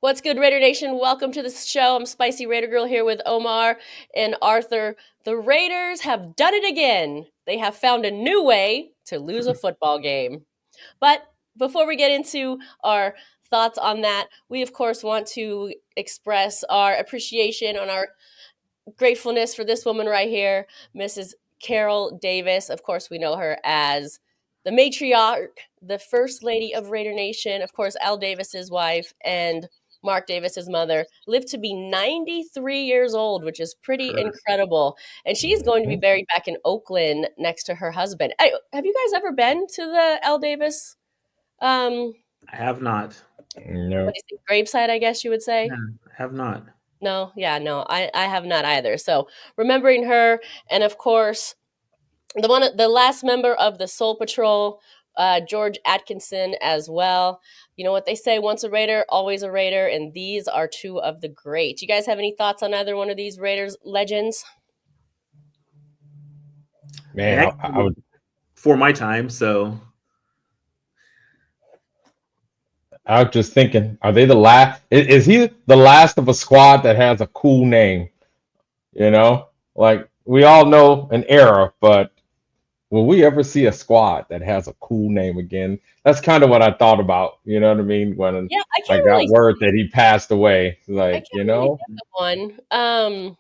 What's good, Raider Nation? Welcome to the show. I'm Spicy Raider Girl here with Omar and Arthur. The Raiders have done it again. They have found a new way to lose a football game. But before we get into our thoughts on that, we of course want to express our appreciation and our gratefulness for this woman right here, Mrs. Carol Davis. Of course, we know her as the matriarch, the first lady of Raider Nation. Of course, Al Davis's wife and Mark Davis's mother lived to be 93 years old, which is pretty Correct. incredible. And she's going to be buried back in Oakland next to her husband. Have you guys ever been to the Al Davis? I have not. No. What is it, gravesite? I guess you would say. Yeah, I have not. No, yeah, no, I have not either. So remembering her, and of course, the last member of the Soul Patrol, George Atkinson as well. You know what they say: once a Raider, always a Raider, and these are two of the greats. You guys have any thoughts on either one of these Raiders legends? Man, I would. For my time, so I was just thinking, are they the last? Is he the last of a squad that has a cool name? You know, like we all know an era, but will we ever see a squad that has a cool name again? That's kind of what I thought about. You know what I mean? When Yeah, I I can't got really. word that he passed away, I like can't really think of one.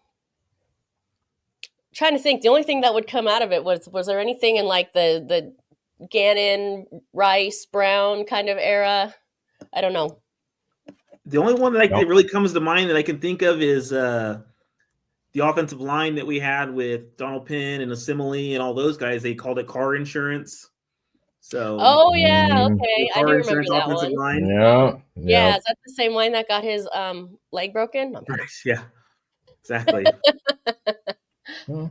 Trying to think. The only thing that would come out of it was there anything in like the Gannon, Rice, Brown kind of era? I don't know. the only one that Nope. really comes to mind that I can think of is the offensive line that we had with Donald Penn and Assembly and all those guys. They called it car insurance. So, Oh yeah, Mm, okay, I car do remember insurance that offensive one. line. yeah, Yeah, yeah. is that the same line that got his leg broken? Right. Yeah, exactly.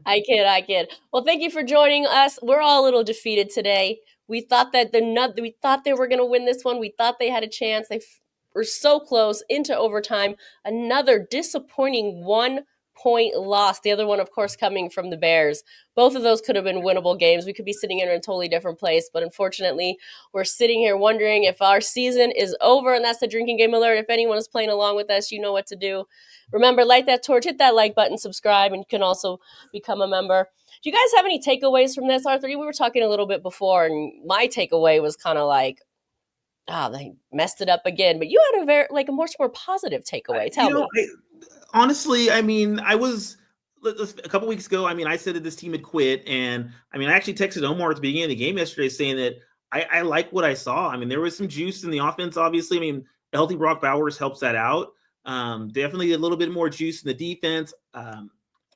I kid. Well, thank you for joining us. We're all a little defeated today. We thought that we thought they were going to win this one. We thought they had a chance. Were so close into overtime. Another disappointing 1-point loss. The other one, of course, coming from the Bears. Both of those could have been winnable games. We could be sitting in a totally different place, but unfortunately, we're sitting here wondering if our season is over. And that's the drinking game alert. If anyone is playing along with us, you know what to do. Remember, light that torch, hit that like button, subscribe, and you can also become a member. Do you guys have any takeaways from this, Arthur? We were talking a little bit before, and my takeaway was kind of like, they messed it up again. But you had a much more positive takeaway. Tell me. Honestly, I mean, I was a couple weeks ago. I mean, I said that this team had quit, and I mean, I actually texted Omar at the beginning of the game yesterday saying that I like what I saw. I mean, there was some juice in the offense, obviously. I mean, healthy Brock Bowers helps that out. Definitely a little bit more juice in the defense.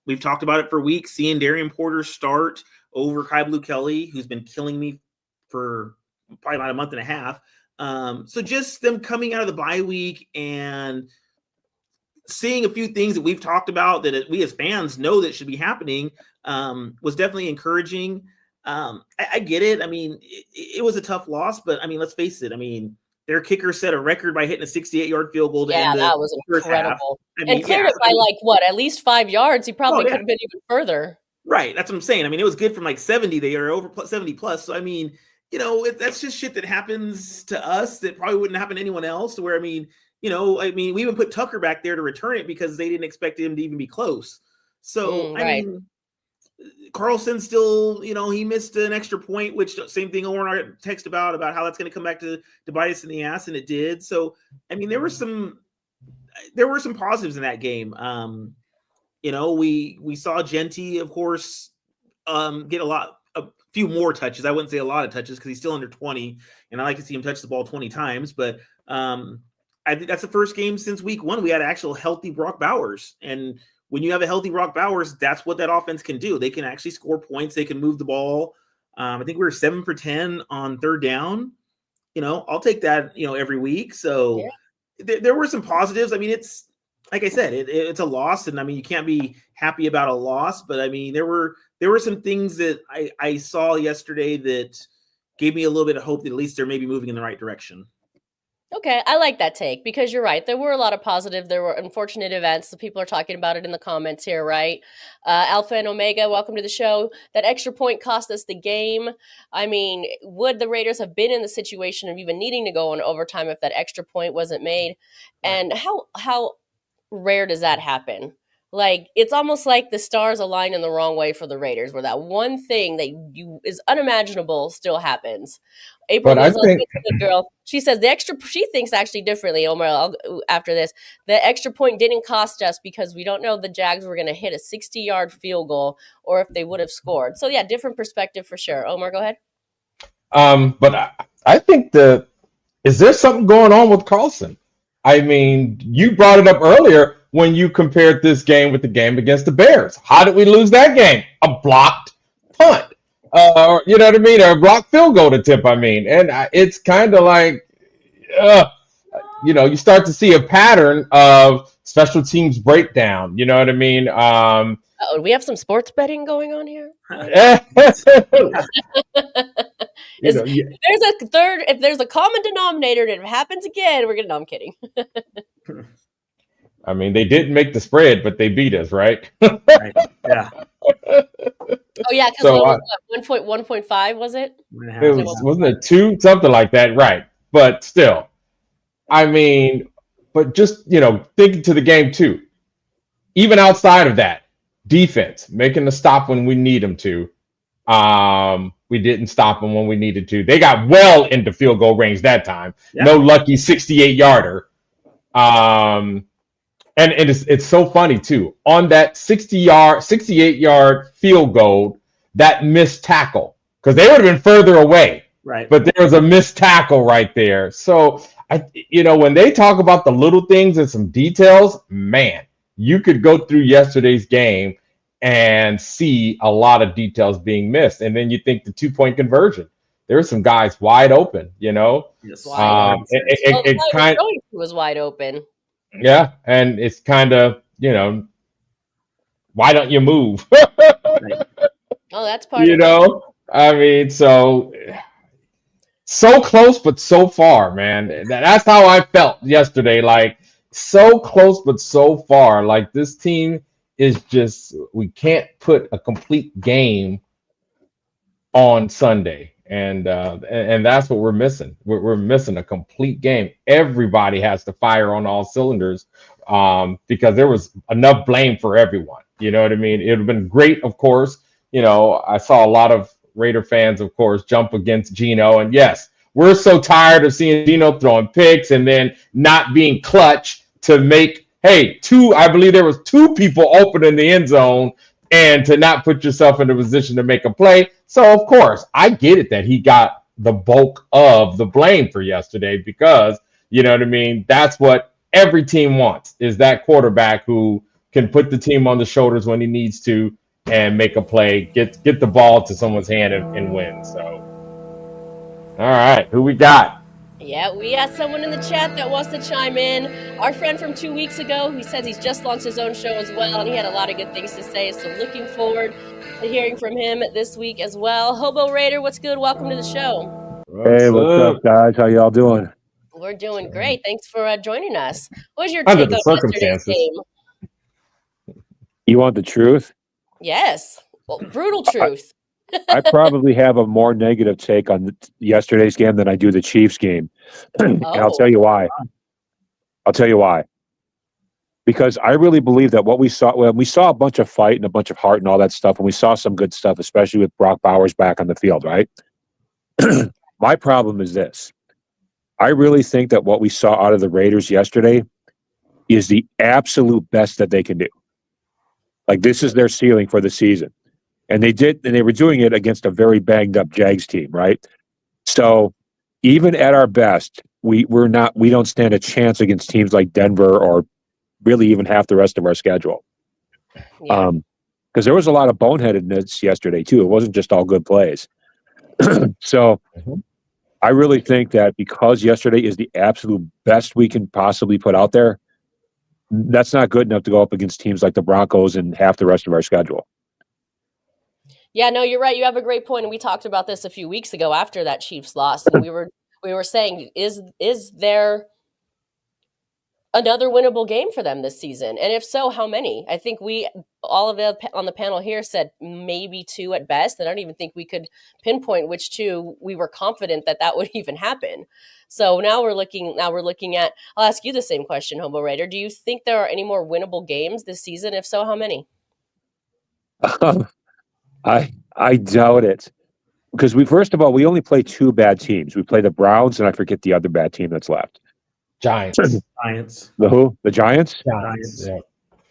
We've talked about it for weeks, seeing Darian Porter start over Kai Blue Kelly, who's been killing me for probably about a month and a half. So just them coming out of the bye week and seeing a few things that we've talked about that we as fans know that should be happening was definitely encouraging. I get it. I mean, it was a tough loss, but I mean, let's face it. I mean, their kicker set a record by hitting a 68-yard field goal to end that was incredible. And cleared it by at least 5 yards. He probably could have been even further. Right. That's what I'm saying. I mean, it was good from like 70. They are over 70 plus. So, I mean, that's just shit that happens to us that probably wouldn't happen to anyone else. Where, I mean, we even put Tucker back there to return it because they didn't expect him to even be close. So, right. I mean, Carlson still, he missed an extra point, which same thing Owen texted about how that's going to come back to bite us in the ass, and it did. So, I mean, there were some positives in that game. We saw Genty, of course, get a few more touches. I wouldn't say a lot of touches because he's still under 20, and I like to see him touch the ball 20 times. But I think that's the first game since week 1 we had actual healthy Brock Bowers, and when you have a healthy Brock Bowers, that's what that offense can do. They can actually score points. They can move the ball. I think we were 7 for 10 on third down. I'll take that, every week. So there were some positives. I mean, it's like I said, it's a loss, and I mean, you can't be happy about a loss. But I mean, there were some things that I saw yesterday that gave me a little bit of hope that at least they're maybe moving in the right direction. Okay, I like that take because you're right. There were a lot of positive. There were unfortunate events. The people are talking about it in the comments here, right? Alpha and Omega, welcome to the show. That extra point cost us the game. I mean, would the Raiders have been in the situation of even needing to go in overtime if that extra point wasn't made? And how rare does that happen? Like, it's almost like the stars align in the wrong way for the Raiders, where that one thing that is unimaginable still happens. April But I goes, "Oh, think, it's a good girl." She says the extra. She thinks actually differently. Omar, after this, the extra point didn't cost us because we don't know the Jags were going to hit a 60-yard field goal or if they would have scored. So yeah, different perspective for sure. Omar, go ahead. but I think is there something going on with Carlson? I mean, you brought it up earlier when you compared this game with the game against the Bears. How did we lose that game? A blocked punt. You know what I mean? Or a blocked field goal attempt, I mean. And it's kind of like, you start to see a pattern of special teams breakdown. You know what I mean? Oh, we have some sports betting going on here. If there's a common denominator and it happens again, we're gonna. No, I'm kidding. I mean, they didn't make the spread, but they beat us, right? Right. Yeah. Oh yeah, because So, what was 1.5 was it? wasn't it 2, something like that, right? But still, I mean, but just thinking to the game too. Even outside of that, defense making the stop when we need them to. We didn't stop them when we needed to. They got well into field goal range that time. Yeah. No lucky 68-yarder. And it's so funny too. On that 68-yard field goal, that missed tackle, because they would have been further away. Right. But there was a missed tackle right there. So when they talk about the little things and some details, man, you could go through yesterday's game and see a lot of details being missed. And then you think the 2-point conversion. There were some guys wide open, Yes. It kind of was wide open. Yeah, and it's kind of, why don't you move? Oh, that's part of it. I mean, so close, but so far, man. That's how I felt yesterday. Like, so close, but so far. Like, this team is just, we can't put a complete game on Sunday. And that's what we're missing. We're missing a complete game. Everybody has to fire on all cylinders, because there was enough blame for everyone. You know what I mean? It would have been great, of course. I saw a lot of Raider fans, of course, jump against Geno. And yes, we're so tired of seeing Geno throwing picks and then not being clutch to make, I believe there was 2 people open in the end zone, and to not put yourself in a position to make a play. So, of course, I get it that he got the bulk of the blame for yesterday, because, you know what I mean, that's what every team wants, is that quarterback who can put the team on the shoulders when he needs to and make a play, get the ball to someone's hand and win. So, all right, who we got? Yeah, we got someone in the chat that wants to chime in. Our friend from 2 weeks ago, he says he's just launched his own show as well, and he had a lot of good things to say. So looking forward to hearing from him this week as well. Hobo Raider, what's good? Welcome to the show. Hey, what's up, guys? How y'all doing? We're doing great. Thanks for joining us. What was your take on yesterday's game? You want the truth? Yes. Well, brutal truth. I probably have a more negative take on yesterday's game than I do the Chiefs game. And I'll tell you why. Because I really believe that what we saw, when we saw a bunch of fight and a bunch of heart and all that stuff, and we saw some good stuff, especially with Brock Bowers back on the field, right? My problem is this. I really think that what we saw out of the Raiders yesterday is the absolute best that they can do. Like, this is their ceiling for the season. And they were doing it against a very banged up Jags team, right? So even at our best, we don't stand a chance against teams like Denver or really even half the rest of our schedule. Yeah. Because there was a lot of boneheadedness yesterday too. It wasn't just all good plays. So I really think that because yesterday is the absolute best we can possibly put out there, that's not good enough to go up against teams like the Broncos and half the rest of our schedule. Yeah, no, you're right. You have a great point. And we talked about this a few weeks ago after that Chiefs loss. And we were we were saying, is there another winnable game for them this season? And if so, how many? I think we all of us on the panel here said maybe 2 at best. And I don't even think we could pinpoint which 2 we were confident that would even happen. So now we're looking at, I'll ask you the same question, Hobo Raider. Do you think there are any more winnable games this season? If so, how many? I doubt it. Because first of all, we only play 2 bad teams. We play the Browns, and I forget the other bad team that's left. Giants. Giants. The who? The Giants? Giants. Yeah.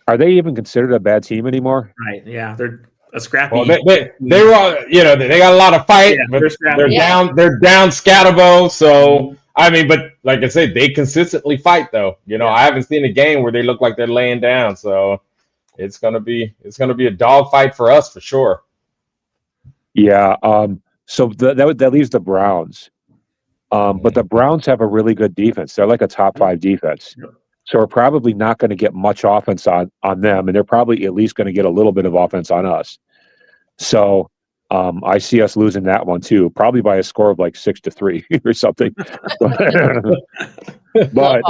Are they even considered a bad team anymore? Right. Yeah. They're a scrappy. Well, they were, they got a lot of fight, Yeah, but they're down. They're down Scatterbo. So I mean, but like I said, they consistently fight though. I haven't seen a game where they look like they're laying down. So it's gonna be a dogfight for us for sure. Yeah. So that leaves the Browns. But the Browns have a really good defense. They're like a top 5 defense. So we're probably not going to get much offense on them, and they're probably at least going to get a little bit of offense on us. So I see us losing that one too, probably by a score of like 6-3 or something. But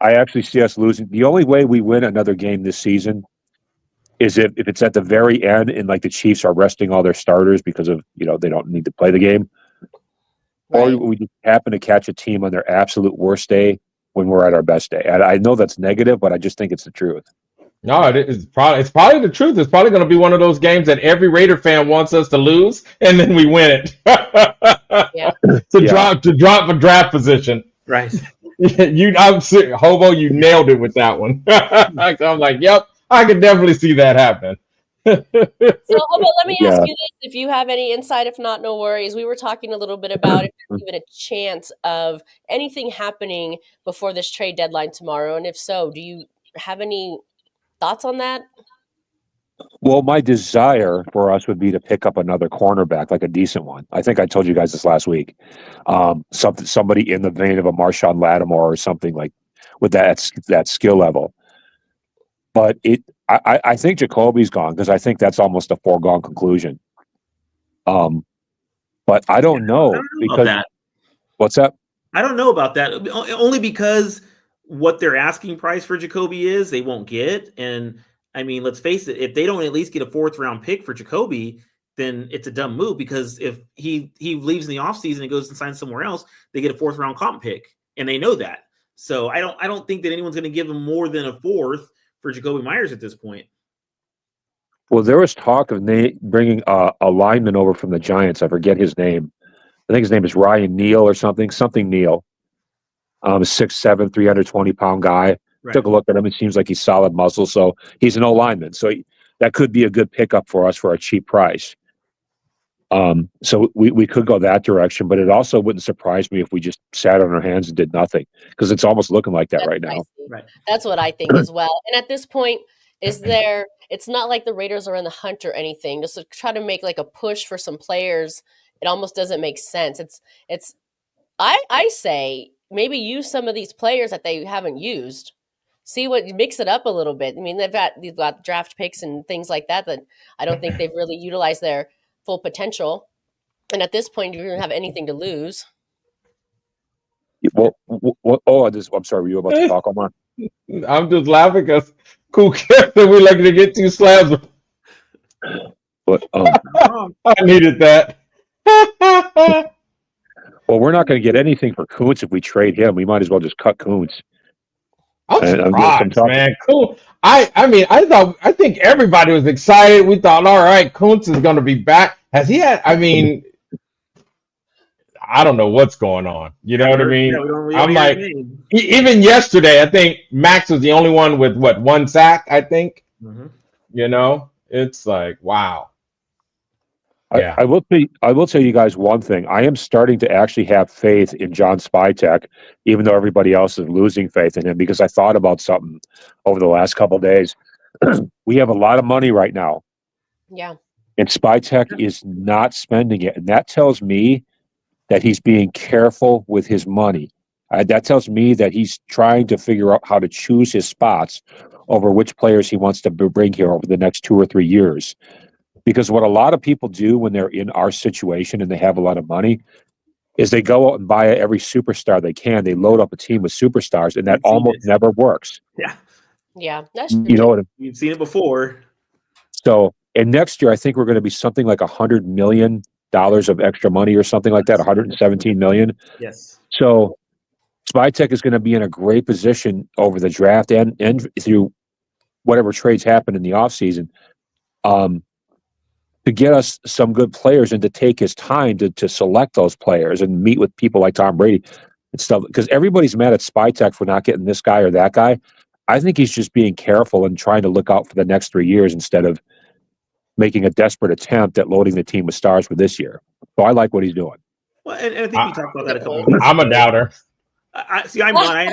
I actually see us losing. The only way we win another game this season is if it's at the very end and like the Chiefs are resting all their starters because of they don't need to play the game. Right. Or we just happen to catch a team on their absolute worst day when we're at our best day. And I know that's negative, but I just think it's the truth. No, it's probably the truth. It's probably going to be one of those games that every Raider fan wants us to lose, and then we win it. Drop a draft position. Right. Hobo, you nailed it with that one. I'm like, yep, I can definitely see that happen. So, Hobo, let me ask you this. If you have any insight, if not, no worries. We were talking a little bit about if there's even a chance of anything happening before this trade deadline tomorrow. And if so, do you have any thoughts on that? Well, my desire for us would be to pick up another cornerback, like a decent one. I think I told you guys this last week. Somebody in the vein of a Marshawn Lattimore or something like with that skill level. But I think Jacoby's gone because I think that's almost a foregone conclusion. But I don't know because that. What's up? I don't know about that. Only because what their asking price for Jacoby is, they won't get. And I mean, let's face it, if they don't at least get a 4th round pick for Jacoby, then it's a dumb move because if he leaves in the offseason and goes and signs somewhere else, they get a 4th round comp pick. And they know that. So I don't think that anyone's going to give him more than a 4th for Jacoby Myers at this point. Well, there was talk of bringing a lineman over from the Giants. I forget his name. I think his name is Ryan Neal or something Neal. 6'7", 320-pound guy. Right. Took a look at him. It seems like he's solid muscle. So he's an O-lineman. So that could be a good pickup for us for a cheap price. So we could go that direction, but it also wouldn't surprise me if we just sat on our hands and did nothing because it's almost looking like that right now. Right. That's what I think as well. And at this point, it's not like the Raiders are in the hunt or anything. Just to try to make like a push for some players, it almost doesn't make sense. I say maybe use some of these players that they haven't used. See mix it up a little bit. I mean, they've got draft picks and things like that I don't think they've really utilized their full potential. And at this point, you don't have anything to lose. Well, I'm sorry, were you about to talk, Omar? I'm just laughing because Cool Kid said we're lucky to get 2 slabs. But I needed that. Well, we're not going to get anything for Kuntz if we trade him. We might as well just cut Kuntz. I'm surprised, man. Cool. I think everybody was excited. We thought, all right, Kuntz is going to be back. Has he had? I mean, I don't know what's going on. You know what I mean? I'm like, even yesterday, I think Max was the only one with 1 sack. I think. Mm-hmm. It's like, wow. Yeah. I will tell you guys one thing. I am starting to actually have faith in John Spytek, even though everybody else is losing faith in him, because I thought about something over the last couple of days. We have a lot of money right now. Yeah. And Spytek is not spending it. And that tells me that he's being careful with his money. That tells me that he's trying to figure out how to choose his spots over which players he wants to bring here over the next 2 or 3 years. Because what a lot of people do when they're in our situation and they have a lot of money is they go out and buy every superstar they can. They load up a team with superstars, and that We've seen almost this. never works. Yeah, Yeah, that's true. You know what I mean? we've seen it before. So, and next year, I think we're going to be something like $100 million of extra money or something like that, 117 million. Yes. So, Spytech is going to be in a great position over the draft and through whatever trades happen in the offseason, to get us some good players and to take his time to select those players and meet with people like Tom Brady and stuff. Because everybody's mad at Spytech for not getting this guy or that guy. I think he's just being careful and trying to look out for the next 3 years instead of making a desperate attempt at loading the team with stars for this year. So I like what he's doing. Well, and I think we talked about that a couple of I'm weeks I'm a ago. doubter. I'm not.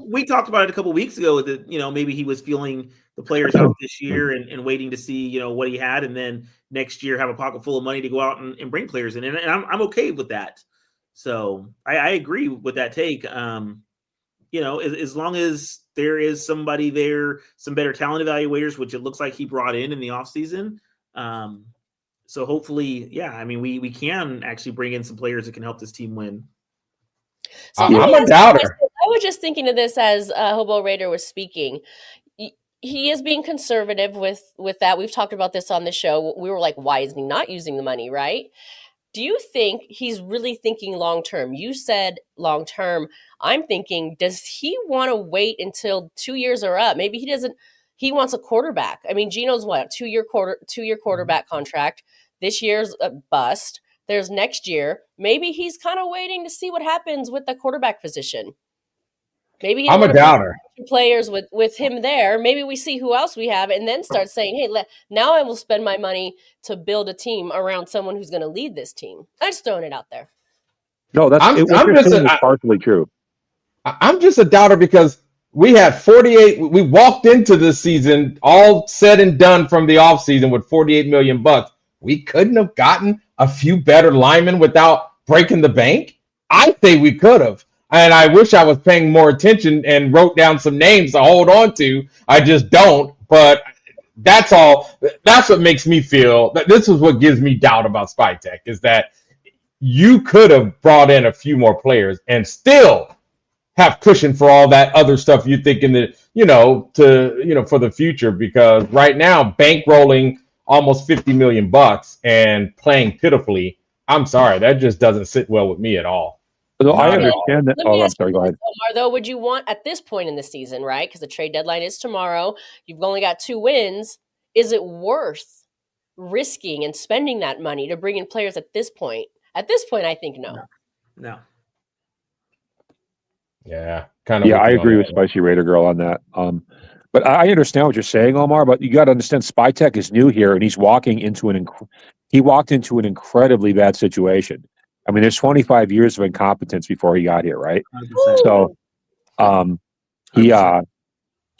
We talked about it a couple of weeks ago that maybe he was feeling the players out this year and waiting to see what he had, and then next year have a pocket full of money to go out and bring players in, and I'm okay with that. So I agree with that take. As long as there is somebody there, some better talent evaluators, which it looks like he brought in the offseason. So hopefully, we can actually bring in some players that can help this team win. So I'm a doubter. I was just thinking of this as Hobo Raider was speaking. He is being conservative with that. We've talked about this on the show. We were like, why is he not using the money, right? Do you think he's really thinking long term? You said long term. I'm thinking, does he want to wait until 2 years are up? Maybe he doesn't. He wants a quarterback. I mean, Gino's what, 2-year quarterback contract. This year's a bust. There's next year. Maybe he's kind of waiting to see what happens with the quarterback position. Maybe I'm a doubter. Players with him there. Maybe we see who else we have, and then start saying, "Hey, now I will spend my money to build a team around someone who's going to lead this team." I'm just throwing it out there. No, that's I'm partially true. I'm just a doubter because we had 48. We walked into this season all said and done from the offseason with $48 million. We couldn't have gotten a few better linemen without breaking the bank. I say we could have. And I wish I was paying more attention and wrote down some names to hold on to. I just don't. But that's all. That's what makes me feel. This is what gives me doubt about Spytech, is that you could have brought in a few more players and still have cushion for all that other stuff you think in the, for the future. Because right now, bankrolling almost $50 million and playing pitifully, I'm sorry, that just doesn't sit well with me at all. No, I understand that. Oh, I'm sorry. Go ahead. Omar, though, would you want at this point in the season, right? Because the trade deadline is tomorrow. You've only got 2 wins. Is it worth risking and spending that money to bring in players at this point? At this point, I think no. No. Yeah, kind of. Yeah, I agree with Spicy Raider Girl on that. But I understand what you're saying, Omar. But you got to understand, Spytech is new here, and he's walking into he walked into an incredibly bad situation. I mean, there's 25 years of incompetence before he got here, right? 100%. So,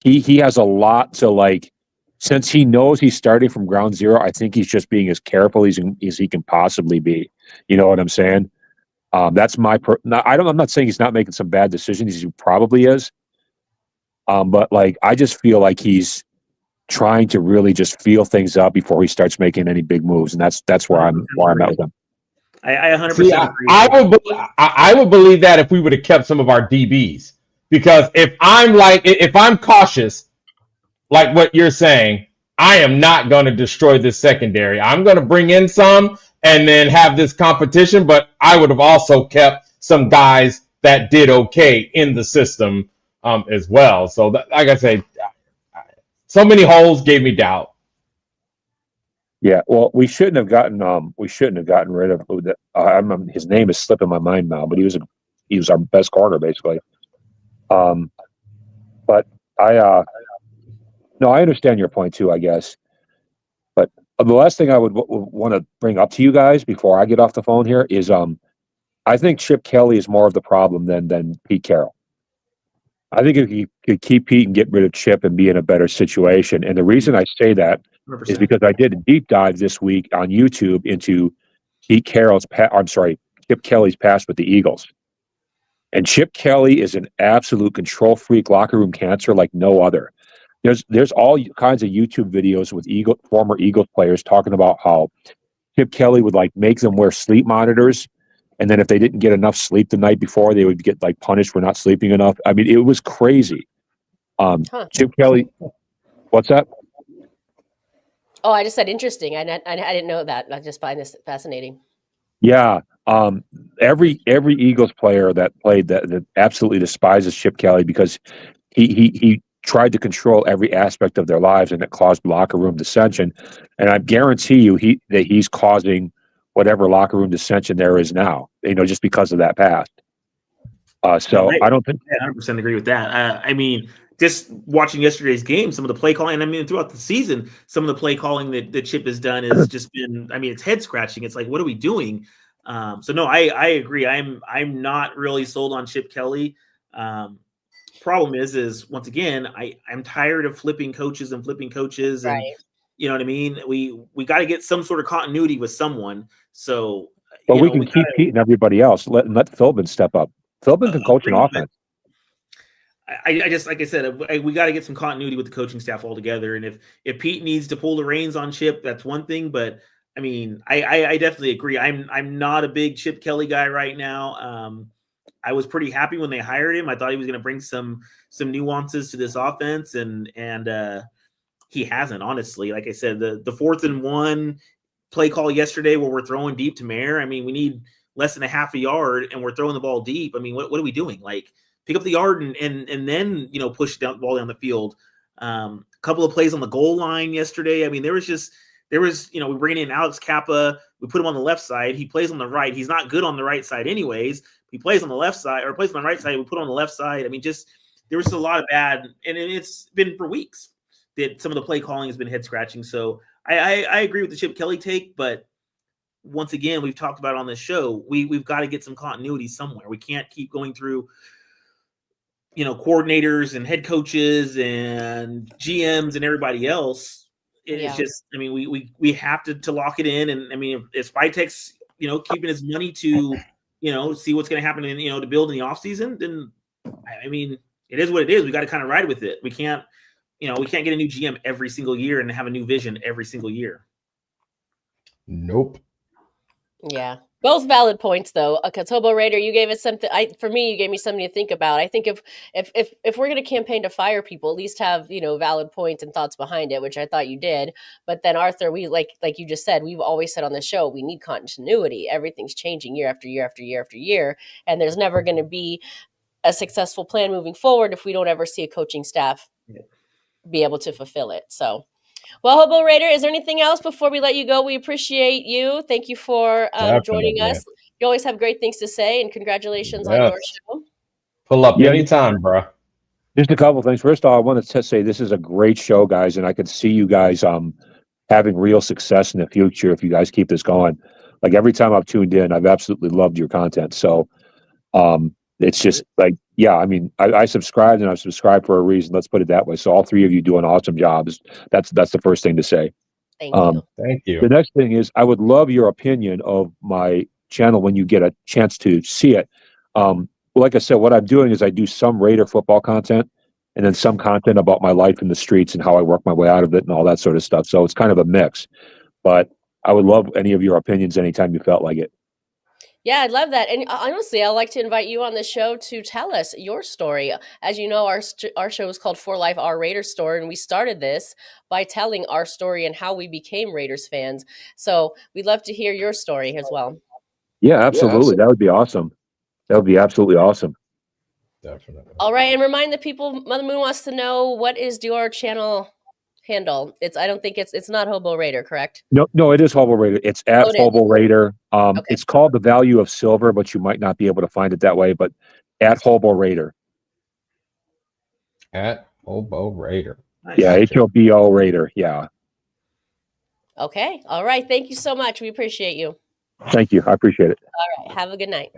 he has a lot to like. Since he knows he's starting from ground zero, I think he's just being as careful as he can possibly be. You know what I'm saying? That's my. I'm not saying he's not making some bad decisions. He probably is. But like, I just feel like he's trying to really just feel things out before he starts making any big moves, and that's where I'm at with him. I 100% agree. I would believe that if we would have kept some of our DBs, because if I'm cautious, like what you're saying, I am not going to destroy this secondary. I'm going to bring in some and then have this competition, but I would have also kept some guys that did okay in the system as well. So like I say, so many holes gave me doubt. Yeah, well, we shouldn't have gotten rid of his name is slipping my mind now, but he was our best corner basically. But I understand your point too, I guess. But the last thing I would want to bring up to you guys before I get off the phone here is I think Chip Kelly is more of the problem than Pete Carroll. I think if you could keep Pete and get rid of Chip and be in a better situation, and the reason I say that 100%. is because I did a deep dive this week on YouTube into Chip Kelly's past with the Eagles. And Chip Kelly is an absolute control freak, locker room cancer like no other. There's all kinds of YouTube videos with former Eagles players talking about how Chip Kelly would like make them wear sleep monitors And then if they didn't get enough sleep the night before, they would get like punished for not sleeping enough. I mean, it was crazy. Chip Kelly, what's that? Oh, I just said interesting. I didn't know that. I just find this fascinating. Yeah. Every Eagles player that played that absolutely despises Chip Kelly because he tried to control every aspect of their lives, and it caused locker room dissension. And I guarantee you that he's causing whatever locker room dissension there is now, just because of that past. So I don't think I 100% agree with that. I mean, just watching yesterday's game, some of the play calling, and I mean, throughout the season, some of the play calling that Chip has done has just been, I mean, it's head scratching. It's like, what are we doing? So no, I agree. I'm not really sold on Chip Kelly. Problem is once again, I'm tired of flipping coaches, and Right. you know what I mean? We got to get some sort of continuity with someone. So, but we can keep Pete and everybody else. Let Philbin step up. Philbin can coach an offense. I just, like I said, we got to get some continuity with the coaching staff altogether. And if Pete needs to pull the reins on Chip, that's one thing. But I mean, I definitely agree. I'm not a big Chip Kelly guy right now. I was pretty happy when they hired him. I thought he was going to bring some nuances to this offense, and he hasn't, honestly. Like I said, the 4th and 1 play call yesterday where we're throwing deep to Mayer. I mean, we need less than a half a yard, and we're throwing the ball deep. I mean, what are we doing? Like, pick up the yard and then push the ball down the field. A couple of plays on the goal line yesterday. I mean, there was we bring in Alex Kappa. We put him on the left side. He plays on the right. He's not good on the right side anyways. He plays on the left side, or plays on the right side. We put him on the left side. I mean, there was a lot of bad, and it's been for weeks that some of the play calling has been head scratching. So I agree with the Chip Kelly take, but once again, we've talked about it on this show. We've got to get some continuity somewhere. We can't keep going through, coordinators and head coaches and GMs and everybody else. It's just, I mean, we have to lock it in. And I mean, if Spytek's, keeping his money to, see what's going to happen to build in the offseason, then I mean, it is what it is. We got to kind of ride with it. We can't get a new GM every single year and have a new vision every single year. Nope. Yeah. Both valid points, though. Hobo Raider, you gave us something. For me, you gave me something to think about. I think if we're going to campaign to fire people, at least have valid points and thoughts behind it, which I thought you did. But then Arthur, we like you just said, we've always said on the show, we need continuity. Everything's changing year after year after year after year, and there's never going to be a successful plan moving forward if we don't ever see a coaching staff be able to fulfill it. So. Well, Hobo Raider, is there anything else before we let you go? We appreciate you. Thank you for joining us. You always have great things to say, and congratulations on your show. Pull up anytime, bro. Just a couple of things. First of all, I wanted to say this is a great show, guys, and I could see you guys having real success in the future if you guys keep this going. Like every time I've tuned in, I've absolutely loved your content. So it's just like, yeah, I mean, I subscribed, and I've subscribed for a reason. Let's put it that way. So all three of you do an awesome job. That's the first thing to say. Thank you. Thank you. The next thing is I would love your opinion of my channel when you get a chance to see it. Like I said, what I'm doing is I do some Raider football content and then some content about my life in the streets and how I work my way out of it and all that sort of stuff. So it's kind of a mix. But I would love any of your opinions anytime you felt like it. Yeah, I'd love that. And honestly, I'd like to invite you on the show to tell us your story. As you know, our show is called For Life, Our Raiders Story, and we started this by telling our story and how we became Raiders fans. So we'd love to hear your story as well. Yeah, absolutely. That would be awesome. That would be absolutely awesome. Definitely. All right, and remind the people, Mother Moon wants to know, what is your channel handle? I don't think it's not Hobo Raider, correct? No, it is Hobo Raider. It's at Hobo Raider. Okay. It's called The Value of Silver, but you might not be able to find it that way. But at Hobo Raider. At Hobo Raider. Nice. Yeah, HOBO Raider. Yeah. Okay. All right. Thank you so much. We appreciate you. Thank you. I appreciate it. All right. Have a good night.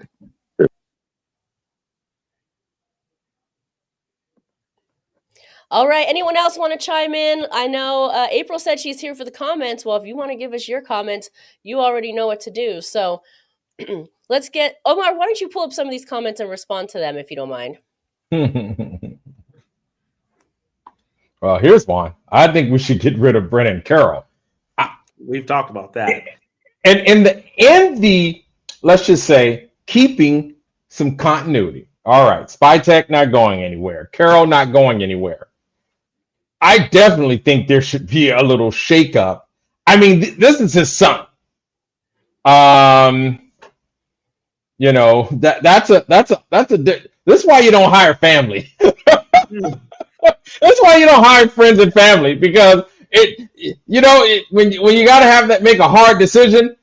All right. Anyone else want to chime in? I know April said she's here for the comments. Well, if you want to give us your comments, you already know what to do. So let's get Omar. Why don't you pull up some of these comments and respond to them if you don't mind? Well, here's one. I think we should get rid of Brennan Carroll. We've talked about that. And in the let's just say keeping some continuity. All right, Spytek not going anywhere. Carroll not going anywhere. I definitely think there should be a little shakeup. I mean, this is his son. You know, that's this is why you don't hire family. That's why you don't hire friends and family, because when you got to have that, make a hard decision,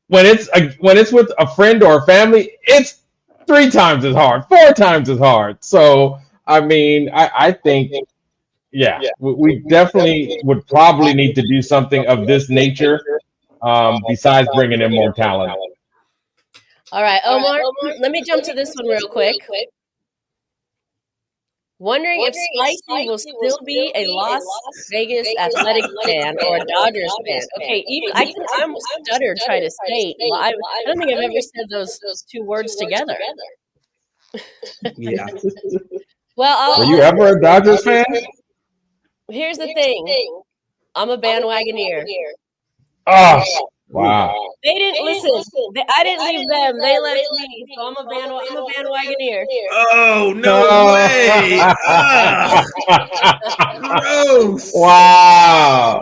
when it's with a friend or a family, it's 3 times as hard, 4 times as hard. So I mean, I think, yeah, we definitely would probably need to do something of this nature, besides bringing in more talent. All right, Omar, let me jump to this one real quick. Wondering if Spicy will still be a Las Vegas Athletic fan or a Dodgers fan. Okay, even I almost stuttered trying to say. Well, I don't think I've ever said those 2 words together. Yeah. Were you ever a Dodgers fan? Here's the thing. I'm a bandwagoneer. Oh, wow. They didn't listen. I didn't leave them. They left me. So I'm a bandwagoneer. Oh, no way. Gross. Wow.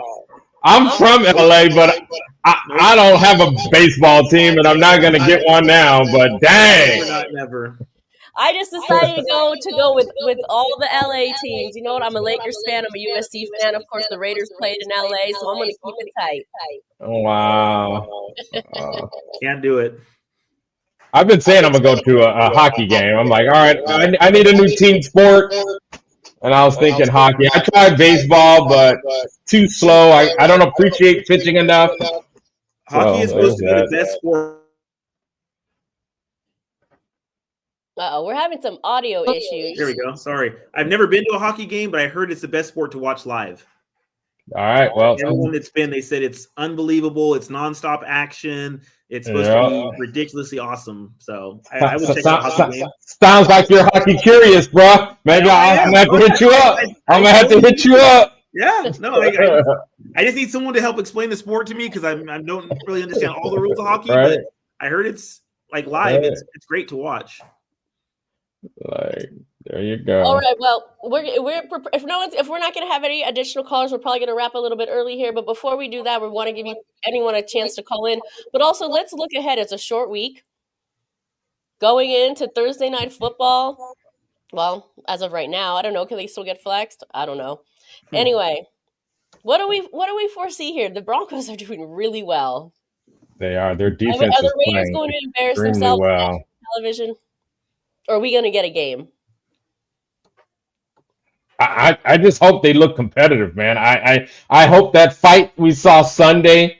I'm from LA, but I don't have a baseball team, and I'm not going to get one now, but dang. Never. I just decided to go with all the LA teams. You know what? I'm a Lakers fan. I'm a USC fan. Of course, the Raiders played in LA, so I'm going to keep it tight. Wow. Can't do it. I've been saying I'm going to go to a hockey game. I'm like, all right, I need a new team sport. And I was thinking hockey. I tried baseball, but too slow. I don't appreciate pitching enough. Hockey is supposed to be the best sport. Uh-oh, we're having some audio issues. There we go. Sorry. I've never been to a hockey game, but I heard it's the best sport to watch live. All right. Well, everyone that's been, they said it's unbelievable. It's nonstop action. It's supposed to be ridiculously awesome. So I would check out a hockey game. Sounds like you're hockey curious, bro. Maybe I'm going to have to hit you up. I'm going to have to hit you up. Yeah. No, I just need someone to help explain the sport to me, because I don't really understand all the rules of hockey. Right. But I heard it's like live. Right. It's great to watch. Like, there you go. All right. Well, if we're not going to have any additional callers, we're probably going to wrap a little bit early here. But before we do that, we want to give anyone a chance to call in. But also, let's look ahead. It's a short week going into Thursday night football. Well, as of right now, I don't know. Can they still get flexed? I don't know. Anyway, what do we foresee here? The Broncos are doing really well. They are. Their defense are the is Raiders playing going to embarrass themselves on television? Or are we going to get a game? I just hope they look competitive, man. I hope that fight we saw Sunday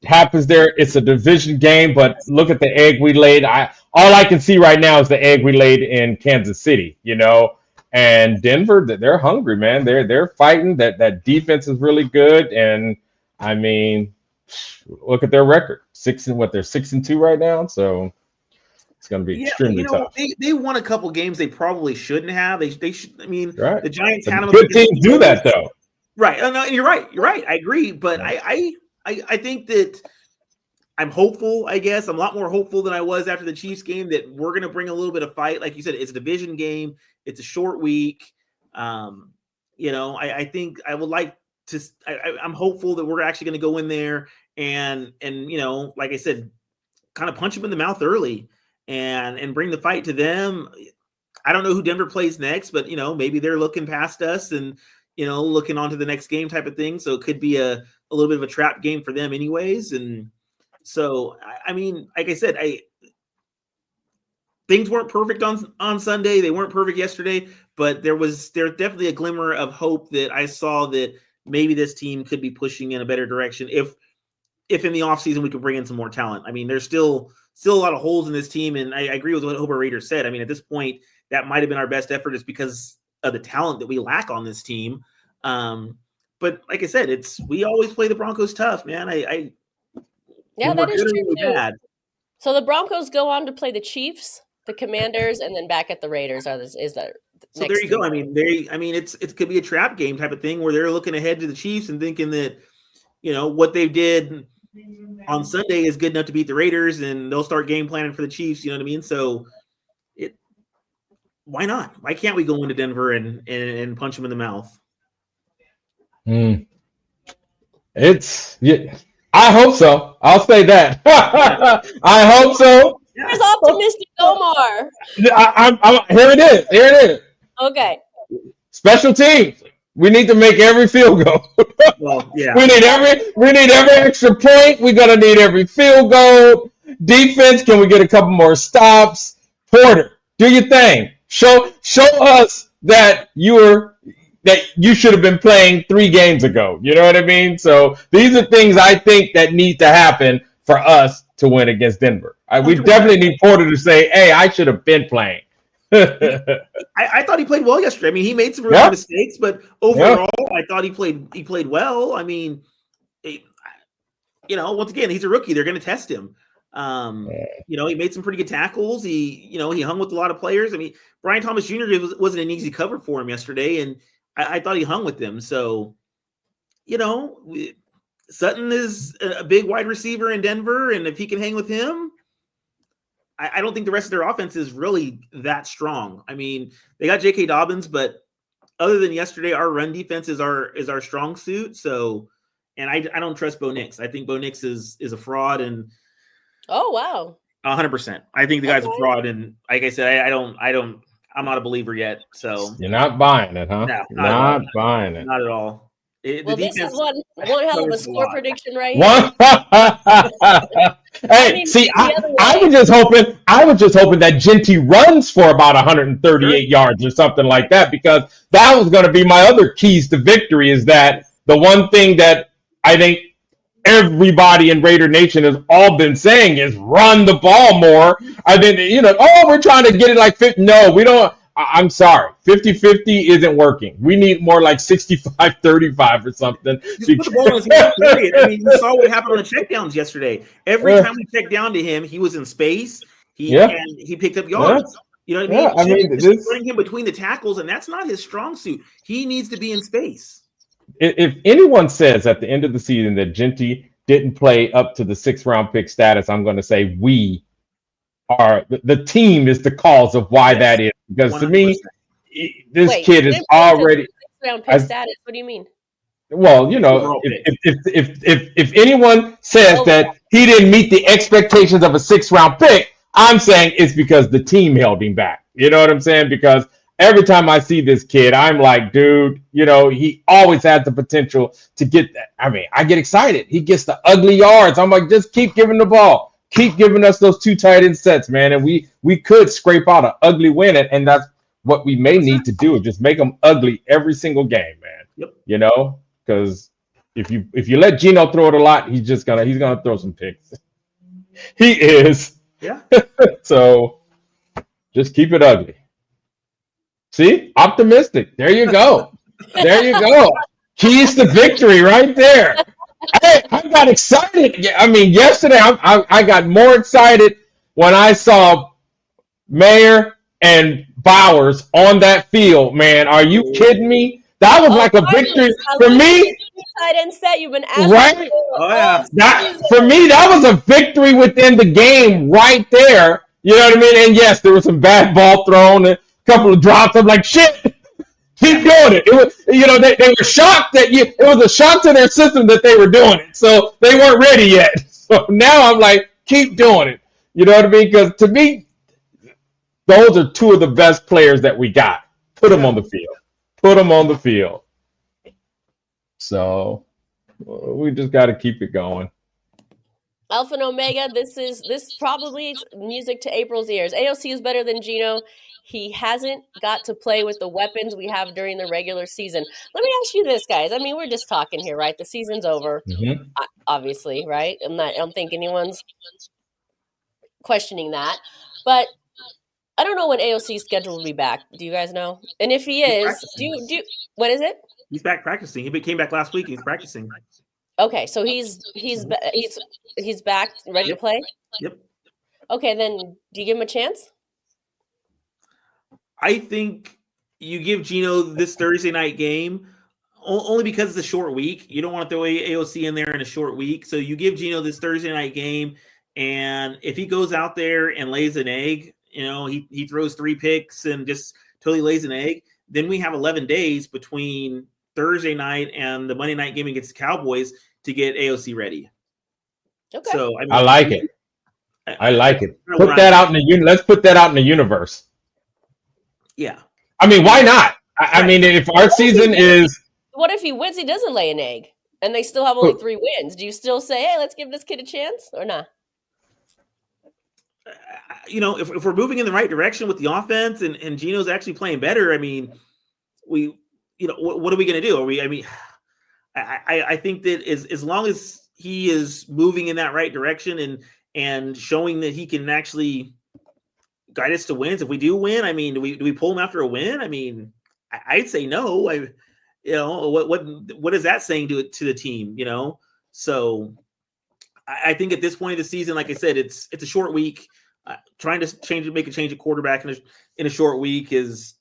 happens there. It's a division game, but look at the egg we laid. All I can see right now is the egg we laid in Kansas City, and Denver. They're hungry, man. They're fighting. That defense is really good, and I mean, look at their record. They're 6-2 right now, so. It's going to be extremely tough. They won a couple games they probably shouldn't have. They should. I mean, right. The Giants had them. Good teams do that, though. Right. No, you're right. You're right. I agree. But I think that I'm hopeful. I guess I'm a lot more hopeful than I was after the Chiefs game, that we're going to bring a little bit of fight. Like you said, it's a division game. It's a short week. I think I would like to. I'm hopeful that we're actually going to go in there and like I said, kind of punch them in the mouth early. And bring the fight to them. I don't know who Denver plays next, but maybe they're looking past us and looking on to the next game type of thing. So it could be a little bit of a trap game for them, anyways. And so I mean, like I said, things weren't perfect on Sunday. They weren't perfect yesterday, but there's definitely a glimmer of hope that I saw that maybe this team could be pushing in a better direction if in the offseason we could bring in some more talent. I mean, there's still a lot of holes in this team, and I agree with what Hober Raiders said. I mean, at this point, that might have been our best effort just because of the talent that we lack on this team. But like I said, we always play the Broncos tough, man. That is true too. So the Broncos go on to play the Chiefs, the Commanders, and then back at the Raiders. So there you go. I mean, it could be a trap game type of thing where they're looking ahead to the Chiefs and thinking that what they did on Sunday is good enough to beat the Raiders, and they'll start game planning for the Chiefs. You know what I mean? So, why not? Why can't we go into Denver and punch them in the mouth? I hope so. I'll say that. I hope so. Where's optimistic Omar? Here it is. Here it is. Okay. Special teams. We need to make every field goal. Well, yeah. We need every extra point. We're gonna need every field goal. Defense, can we get a couple more stops? Porter, do your thing. Show us that you should have been playing 3 games ago. You know what I mean? So these are things I think that need to happen for us to win against Denver. We definitely need Porter to say, "Hey, I should have been playing." I thought he played well yesterday. I mean, he made some real mistakes, but overall, I thought he played well. I mean, once again, he's a rookie. They're going to test him. He made some pretty good tackles. He hung with a lot of players. I mean, Brian Thomas Jr. wasn't an easy cover for him yesterday, and I thought he hung with them. So, Sutton is a big wide receiver in Denver, and if he can hang with him, I don't think the rest of their offense is really that strong. I mean, they got J.K. Dobbins, but other than yesterday, our run defense is our strong suit. So, and I don't trust Bo Nix. I think Bo Nix is a fraud, and oh wow, 100%. I think the guy's a fraud, and like I said, I'm not a believer yet. So you're not buying it, huh? No, not buying it. Not at all. This is one hell of a score prediction right here. Hey, I was just hoping that Genty runs for about 138 yards or something like that, because that was going to be my other keys to victory. Is that the one thing that I think everybody in Raider Nation has all been saying is run the ball more. I think, we're trying to get it like 50. No, we don't. I'm sorry. 50-50 isn't working. We need more like 65-35 or something. Just put the ball in his hand, period. I mean, you saw what happened on the checkdowns yesterday. Every time we checked down to him, he was in space. And he picked up yards. You know what I mean? Just putting him between the tackles, and that's not his strong suit. He needs to be in space. If anyone says at the end of the season that Genty didn't play up to the 6th-round pick status, I'm going to say the team is the cause of why that is. Because 100%. To me, this kid is already 6th-round pick status. What do you mean? Well, if anyone says that he didn't meet the expectations of a 6th-round pick, I'm saying it's because the team held him back. You know what I'm saying? Because every time I see this kid, I'm like, dude, he always has the potential to get that. I mean, I get excited. He gets the ugly yards. I'm like, just keep giving the ball. Keep giving us those 2 tight end sets, man. And we could scrape out an ugly win. And that's what we may need to do. Just make them ugly every single game, man. Yep. Because if you let Geno throw it a lot, he's gonna throw some picks. He is. Yeah. So just keep it ugly. See? Optimistic. There you go. There you go. Keys to victory right there. Hey, I got excited. I mean, yesterday I got more excited when I saw Mayer and Bowers on that field, man. Are you kidding me? That was like a victory for me. Tight end set you've been asking right? Oh, yeah. For me, that was a victory within the game right there. You know what I mean? And yes, there was some bad ball thrown, a couple of drops. I'm like, shit. Keep doing it. It was, they were shocked that it was a shock to their system that they were doing it. So they weren't ready yet. So now I'm like, keep doing it. You know what I mean? Because to me, those are 2 of the best players that we got. Put them on the field. Put them on the field. So we just got to keep it going. Alpha and Omega, this probably is music to April's ears. AOC is better than Geno. He hasn't got to play with the weapons we have during the regular season. Let me ask you this, guys. I mean, we're just talking here, right? The season's over, obviously, right? I don't think anyone's questioning that. But I don't know when AOC's schedule will be back. Do you guys know? And if he is, do what is it? He's back practicing. He came back last week. He's practicing. Okay, so he's back, ready to play? Yep. Okay, then do you give him a chance? I think you give Geno this Thursday night game only because it's a short week. You don't want to throw AOC in there in a short week. So you give Geno this Thursday night game, and if he goes out there and lays an egg, he throws 3 picks and just totally lays an egg, then we have 11 days between Thursday night and the Monday night game against the Cowboys to get AOC ready. Okay. So I like it. I like it. Put that out in the let's put that out in the universe. Yeah. I mean, why not? I mean, if our season is, what if he wins? He doesn't lay an egg, and they still have only 3 wins. Do you still say, "Hey, let's give this kid a chance," or not? If we're moving in the right direction with the offense and Geno's actually playing better, I mean, what are we going to do? I think that as long as he is moving in that right direction and showing that he can actually guide us to wins. If we do win, I mean, do we pull him after a win? I mean, I'd say no. What is that saying to the team? So I think at this point of the season, like I said, it's a short week. Trying to make a change at quarterback in a short week is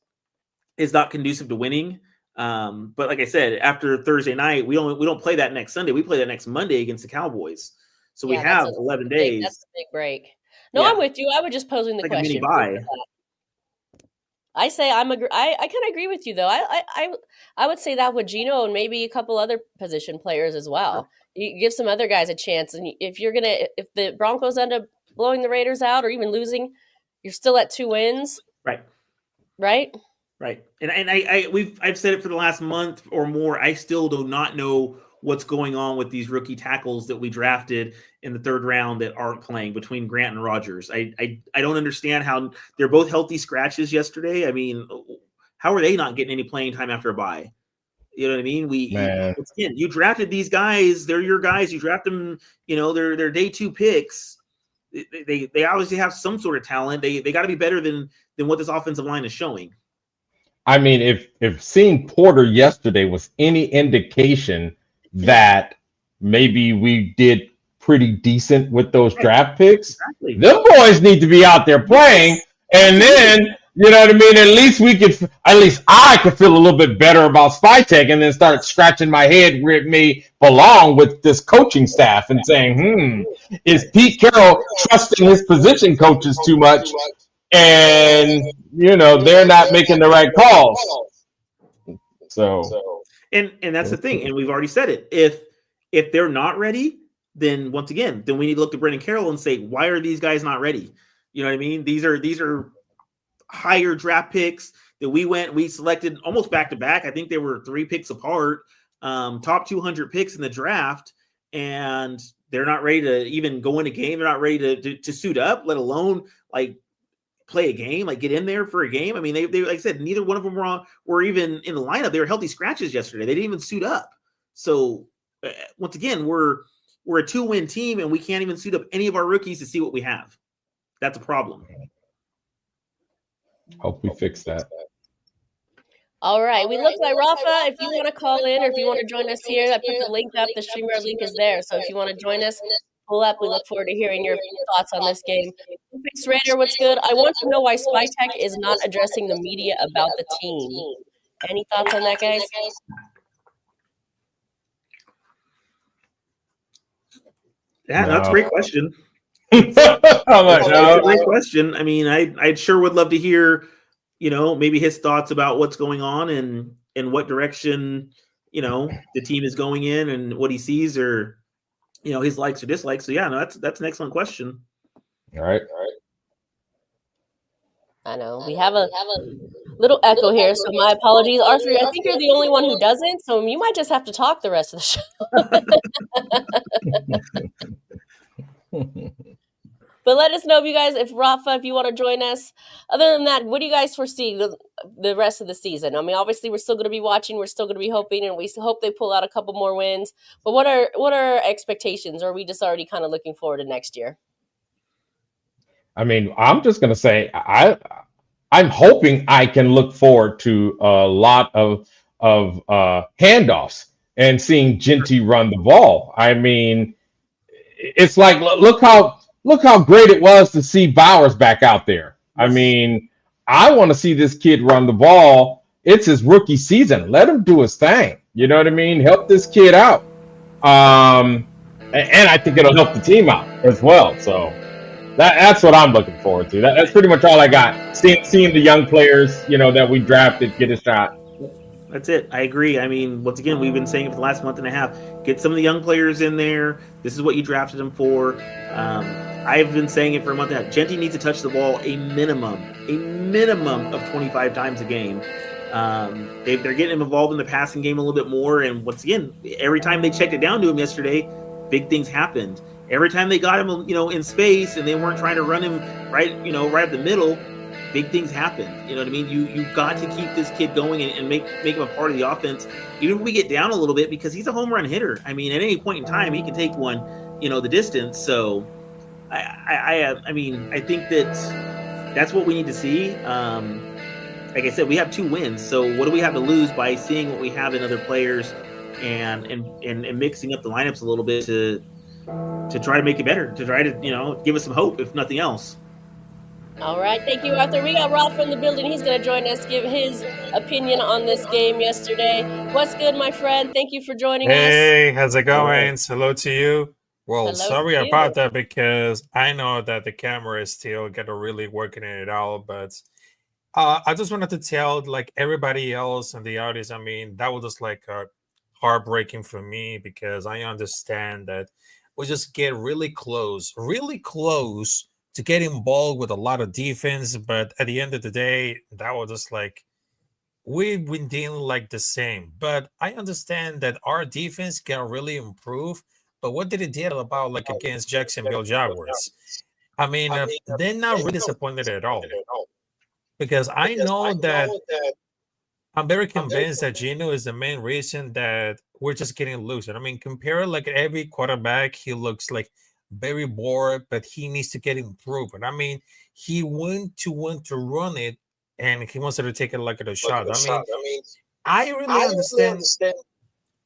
not conducive to winning. But like I said, after Thursday night, we don't play that next Sunday. We play that next Monday against the Cowboys. So we have 11 days. That's a big break. No, yeah. I'm with you. I was just posing the question. I say I kind of agree with you though. I would say that with Geno and maybe a couple other position players as well. You give some other guys a chance, and if the Broncos end up blowing the Raiders out or even losing, you're still at 2 wins. Right. And I've said it for the last month or more. I still do not know what's going on with these rookie tackles that we drafted in the 3rd round that aren't playing between Grant and Rodgers. I don't understand how they're both healthy scratches yesterday. I mean, how are they not getting any playing time after a bye? You know what I mean? You drafted these guys. They're your guys. You draft them. They're day 2 picks. They obviously have some sort of talent. They got to be better than what this offensive line is showing. I mean, if seeing Porter yesterday was any indication that maybe we did pretty decent with those draft picks, them boys need to be out there playing, and then you know what I mean. At least I could feel a little bit better about Spytech, and then start scratching my head where it may belong with this coaching staff, and saying, is Pete Carroll trusting his position coaches too much? And they're not making the right calls. So, and that's the thing. And we've already said it. If they're not ready, then once again, then we need to look to Brendan Carroll and say, why are these guys not ready? You know what I mean? These are higher draft picks that we selected almost back to back. I think they were 3 picks apart, top 200 picks in the draft, and they're not ready to even go in a game. They're not ready to suit up, let alone play a game, get in there for a game. I mean, they like I said, neither one of them were even in the lineup. They were healthy scratches yesterday. They didn't even suit up. So once again, we're a 2-win team, and we can't even suit up any of our rookies to see what we have. That's a problem. Hope we fix that. All right. We look like Rafa. If you want to call in or if you want to join us here, I put the link up. The StreamYard link is there. So if you want to join us, pull up. We look forward to hearing your thoughts on this game. Fix Raider, what's good? I want to know why Spytech is not addressing the media about the team. Any thoughts on that, guys? Yeah, that's a great question. That's a great question. I mean, I sure would love to hear, maybe his thoughts about what's going on and what direction, the team is going in and what he sees or, his likes or dislikes. So yeah, no, that's an excellent question. All right. I know we have a little echo here, so my apologies, Arthur. I think you're the only one who doesn't, so you might just have to talk the rest of the show. But let us know if Rafa, if you want to join us. Other than that, what do you guys foresee the rest of the season? I mean, obviously we're still going to be watching, we're still going to be hoping, and we hope they pull out a couple more wins. But what are our expectations? Or are we just already kind of looking forward to next year? I mean, I'm just going to say I'm hoping I can look forward to a lot of handoffs and seeing Genty run the ball. I mean, it's like look how great it was to see Bowers back out there. I mean, I want to see this kid run the ball it's his rookie season. Let him do his thing. You know what I mean? Help this kid out. And I think it'll help the team out as well. So that's what I'm looking forward to. That's pretty much all I got. Seeing the young players, that we drafted get a shot. That's it. I agree. I mean, once again, we've been saying it for the last month and a half. Get some of the young players in there. This is what you drafted them for. I've been saying it for a month and a half. Genty needs to touch the ball a minimum of 25 times a game. They're getting him involved in the passing game a little bit more. And once again, every time they checked it down to him yesterday, big things happened. Every time they got him, in space and they weren't trying to run him right up the middle, big things happened. You know what I mean? You got to keep this kid going and make him a part of the offense, even if we get down a little bit, because he's a home run hitter. I mean, at any point in time, he can take one, the distance. So I think that's what we need to see. Like I said, we have 2 wins. So what do we have to lose by seeing what we have in other players and mixing up the lineups a little bit to try to make it better, to try to, give us some hope, if nothing else. All right. Thank you, Arthur. We got Rob from the building. He's going to join us, give his opinion on this game yesterday. What's good, my friend? Thank you for joining us. Hey, how's it going? Hello to you. Well, Hello sorry to you. about that, because I know that the camera is still really working it out, but I just wanted to tell everybody else in the audience, I mean, that was just heartbreaking for me, because I understand that we just get really close to get involved with a lot of defense, but at the end of the day, that was just we've been dealing the same. But I understand that our defense can really improve. But what did it deal about against Jacksonville Jaguars? I mean, they're not really disappointed at all, because I know that I'm very convinced that Geno is the main reason that we're just getting loose. And I mean, compare every quarterback, he looks very bored, but he needs to get improved. And I mean, he want to run it, and he wants to take it at a shot. I mean, I really understand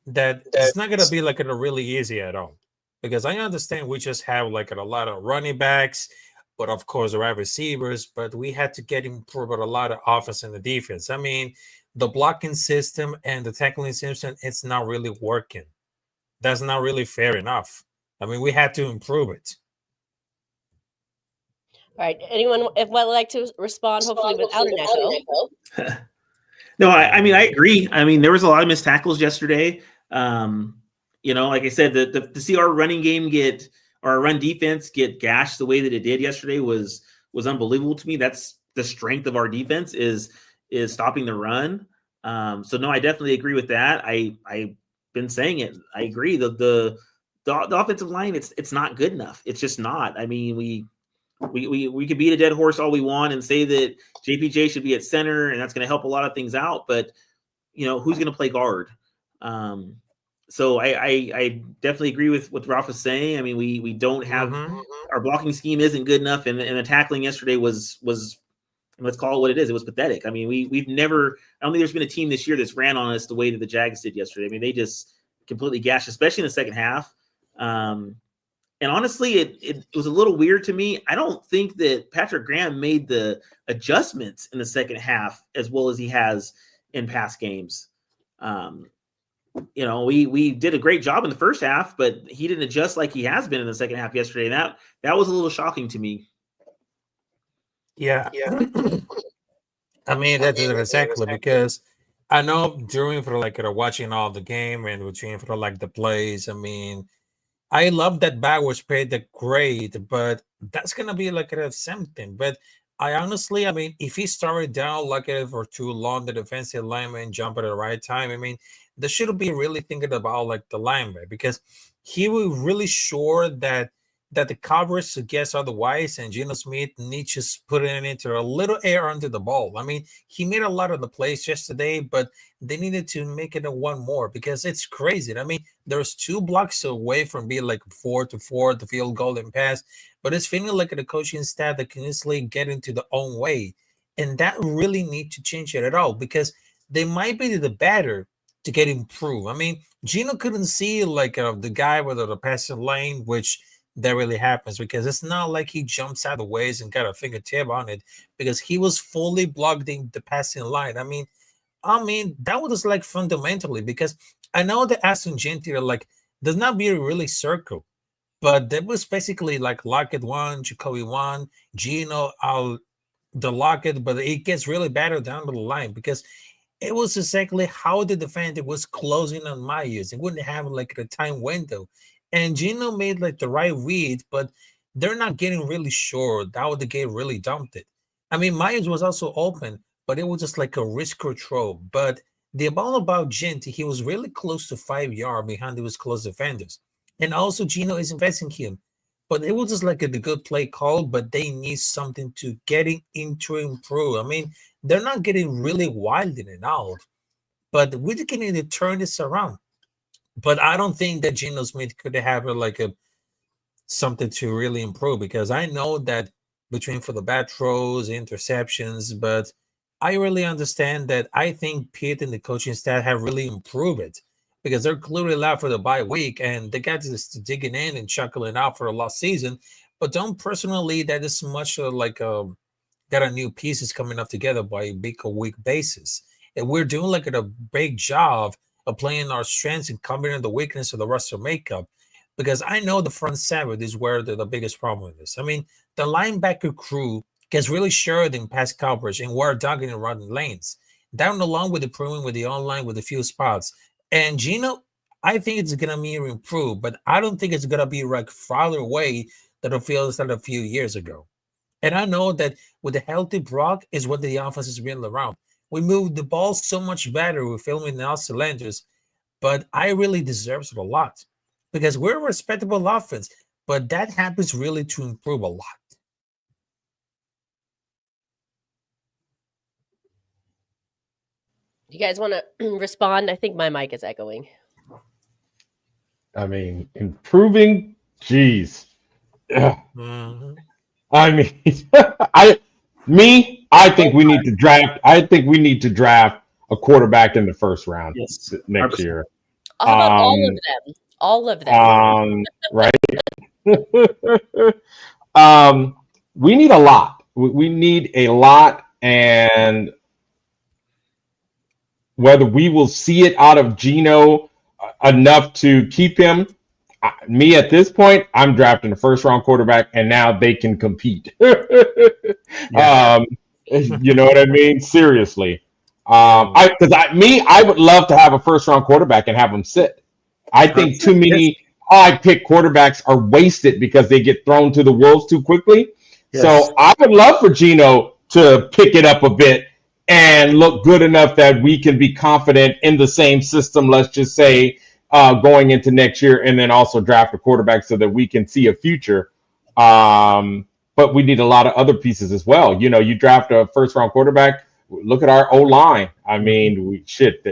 that it's not gonna be really easy at all, because I understand we just have a lot of running backs, but of course there are receivers, but we had to get improved with a lot of offense and the defense. I mean, the blocking system and the tackling system, it's not really working. That's not really fair enough. I mean, we had to improve it. All right. Anyone would like to respond, hopefully without an echo? No, I mean, I agree. I mean, there was a lot of missed tackles yesterday. Like I said, to see our running game our run defense get gashed the way that it did yesterday was unbelievable to me. That's the strength of our defense is stopping the run. So no, I definitely agree with that. I've been saying it. I agree. The offensive line, it's not good enough. It's just not. I mean, we could beat a dead horse all we want and say that JPJ should be at center, and that's going to help a lot of things out. But who's going to play guard? So I definitely agree with what Ralph was saying. I mean, we don't have our blocking scheme isn't good enough, and the tackling yesterday was let's call it what it is. It was pathetic. I mean, we've never. I don't think there's been a team this year that's ran on us the way that the Jags did yesterday. I mean, they just completely gashed, especially in the second half. And honestly, it was a little weird to me. I don't think that Patrick Graham made the adjustments in the second half as well as he has in past games. We did a great job in the first half, but he didn't adjust like he has been in the second half yesterday. And that was a little shocking to me. Yeah. I mean, that's exactly, because I know during watching all the game and between the plays, I mean, I love that bag was paid the grade, but that's gonna be something. But I honestly, I mean, if he started down for too long, the defensive lineman jump at the right time, I mean, they should be really thinking about the lineman, because he was really sure that the coverage suggests otherwise, and Geno Smith needs to put it into a little air under the ball. I mean, he made a lot of the plays yesterday, but they needed to make it a one more, because it's crazy. I mean, there's 2 blocks away from being 4-4, the field goal and pass, but it's feeling the coaching staff that can easily get into the own way, and that really need to change it at all, because they might be the better to get improved. I mean, Geno couldn't see the guy with the passing lane, which that really happens, because it's not like he jumps out of the ways and got a fingertip on it, because he was fully blocked in the passing line. I mean, I mean, that was like fundamentally because I know the Aston Gentry like does not be really circle, but that was basically like Lockett 1, Jacoby 1, Gino, the Lockett, but it gets really better down the line because it was exactly how the defender was closing on Myers. It wouldn't have like a time window. And Gino made like the right read, but they're not getting really sure. That would get really dumped it. I mean, Myers was also open, but it was just like a risk control. But the ball about Genti, he was really close to 5 yards behind his close defenders. And also Gino is investing him. But it was just like a good play call, but they need something to getting into improve. I mean, they're not getting really wild in and out, but we're getting to turn this around. But I don't think that Geno Smith could have like a something to really improve because I know that between for the bad throws, interceptions, but I really understand that I think Pete and the coaching staff have really improved it because they're clearly allowed for the bye week and they got this digging in and chuckling out for the last season. But don't personally that is much like got a new pieces coming up together by a week basis. And we're doing like a big job of playing our strengths and covering the weakness of the rest of makeup. Because I know the front seven is where the biggest problem is. I mean, the linebacker crew gets really shared in pass coverage and we're dogging and running lanes. Down along with improving with the online with a few spots. And Gino, I think it's gonna be improved, but I don't think it's gonna be like farther away than it feels like a few years ago. And I know that with a healthy Brock is what the offense is built around. We move the ball so much better. We're filming now cylinders, but I really deserves it a lot because we're a respectable offense, but that happens really to improve a lot. You guys want to respond? I think my mic is echoing. I mean, improving, geez. Mm-hmm. I mean, I think we need to draft. I think we need to draft a quarterback in the first round next 100%. year. How about all of them? All of them. Right. We need a lot. We need a lot, and whether we will see it out of Geno enough to keep him. Me at this point, I'm drafting a first round quarterback, and now they can compete. Yeah. You know what I mean? Seriously, I would love to have a first round quarterback and have him sit. I think too many high pick quarterbacks are wasted because they get thrown to the wolves too quickly. Yes. So I would love for Geno to pick it up a bit and look good enough that we can be confident in the same system. Let's just say. Going into next year, and then also draft a quarterback so that we can see a future. But we need a lot of other pieces as well. You know, you draft a first round quarterback. Look at our O line. I mean,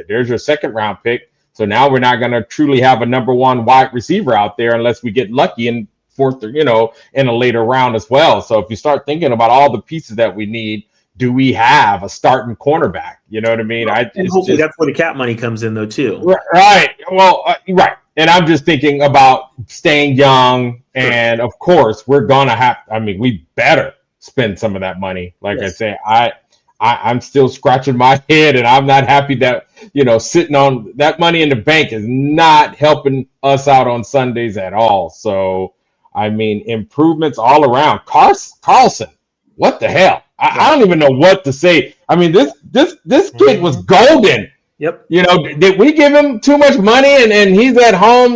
there's your second round pick. So now we're not going to truly have a number one wide receiver out there unless we get lucky in fourth, in a later round as well. So if you start thinking about all the pieces that we need, do we have a starting cornerback? You know what I mean? Hopefully that's where the cap money comes in, though, too. Right. Well, right. And I'm just thinking about staying young. And, of course, we're going to have – we better spend some of that money. Like I say, I'm still scratching my head, and I'm not happy that, sitting on – that money in the bank is not helping us out on Sundays at all. So, improvements all around. Carlson, what the hell? I don't even know what to say. This kid was golden. Yep. Did we give him too much money and he's at home,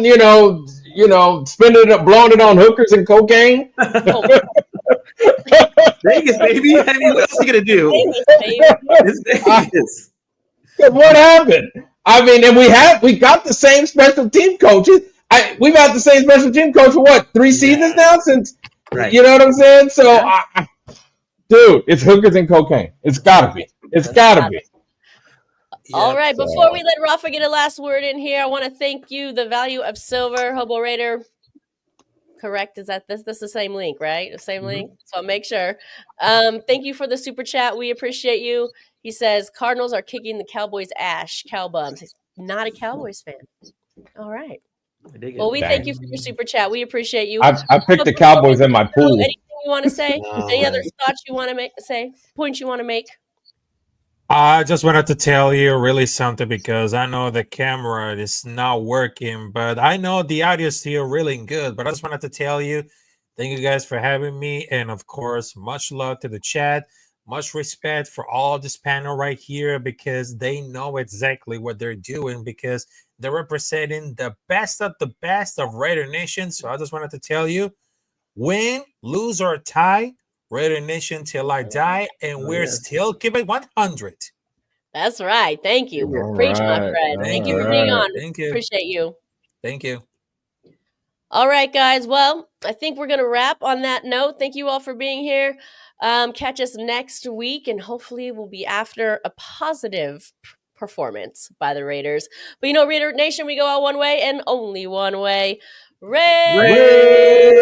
spending it up, blowing it on hookers and cocaine? Vegas, baby. What else are you gonna do? Vegas. What happened? And we got the same special team coaches. We've had the same special team coach for what, 3 seasons now since. Right. You know what I'm saying? So. Dude, it's hookers and cocaine. It's gotta be. All right. Before we let Rafa get a last word in here, I want to thank you. The Value of Silver, Hobo Raider. Correct? Is that this? This is the same link, right? The same link. So I'll make sure. Thank you for the super chat. We appreciate you. He says Cardinals are kicking the Cowboys' ass. Cowbums. He's not a Cowboys fan. All right. Well, we thank you for your super chat. We appreciate you. I picked the Cowboys in my pool. Anything you want to say? Any other thoughts you want to say? Points you want to make? I just wanted to tell you really something because I know the camera is not working, but I know the audio is still really good. But I just wanted to tell you, thank you guys for having me. And of course, much love to the chat. Much respect for all this panel right here because they know exactly what they're doing because they're representing the best of Raider Nation. So I just wanted to tell you, win, lose, or tie, Raider Nation till I die, and we're still keeping 100. That's right. Thank you. All Preach, my right. friend. All Thank you for being right. on. Thank you. Appreciate you. Thank you. All right, guys. Well, I think we're going to wrap on that note. Thank you all for being here. Catch us next week, and hopefully we'll be after a positive performance by the Raiders. But Raider Nation, we go out one way and only one way. Raiders!